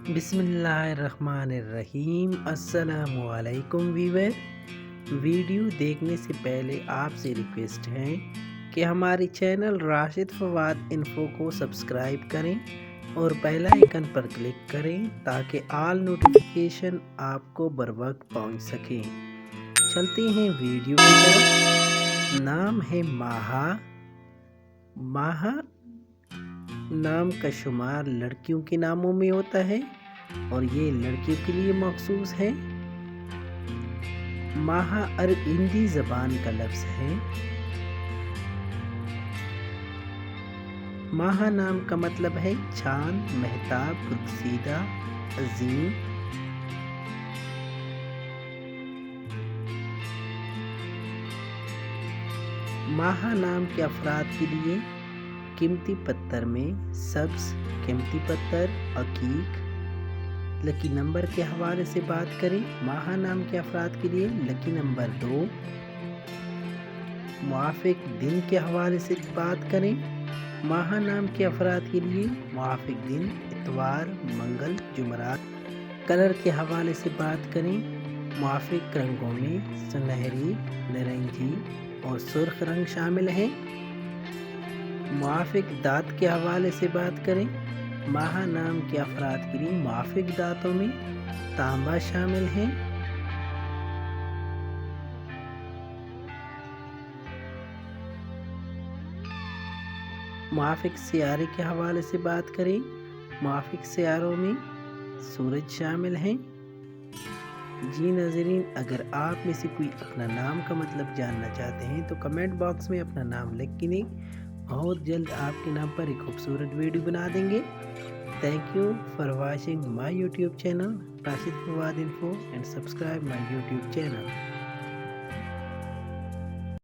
बिस्मिल्लाहिर्रहमानिर्रहीम। अस्सलामु अलैकुम व्यूअर। वीडियो देखने से पहले आपसे रिक्वेस्ट है कि हमारे चैनल राशिद फवाद इन्फो को सब्सक्राइब करें और बेल आइकन पर क्लिक करें ताकि ऑल नोटिफिकेशन आपको बर वक्त पहुँच सके। चलते हैं वीडियो की तरफ। नाम है माहा। माहा नाम का शुमार लड़कियों के नामों में होता है और ये लड़कियों के लिए मखसूस है। माहा अरब हिंदी ज़बान का लफ्ज़ है। माहा नाम का मतलब है चांद, महताब, खुदसीदा, अजीम। माहा नाम के अफराद के लिए कीमती पत्थर में सब्ज़, कीमती पत्थर, अकीक। लकी नंबर के हवाले से बात करें, माहा नाम के अफराद के लिए लकी नंबर 2। मुआफ़िक दिन के हवाले से बात करें, माहा नाम के अफराद के लिए मुआफ़िक दिन इतवार, मंगल, जुमरात। कलर के हवाले से बात करें, मुआफ़िक रंगों में सुनहरी, नारंगी और सुर्ख रंग शामिल हैं। मुआफ़िक दाँत के हवाले से बात करें, माहा नाम के अफराद के लिए मुआफ़िक दाँतों में तांबा शामिल है। मुआफ़िक सियारे के हवाले से बात करें, मुआफ़िक सियारों में सूरज शामिल हैं। जी नाज़रीन, अगर आप में से कोई अपना नाम का मतलब जानना चाहते हैं तो कमेंट बॉक्स में अपना नाम लिख के नहीं, बहुत जल्द आपके नाम पर एक खूबसूरत वीडियो बना देंगे। Thank you for watching my YouTube channel Rashid Fawad info and subscribe my YouTube channel.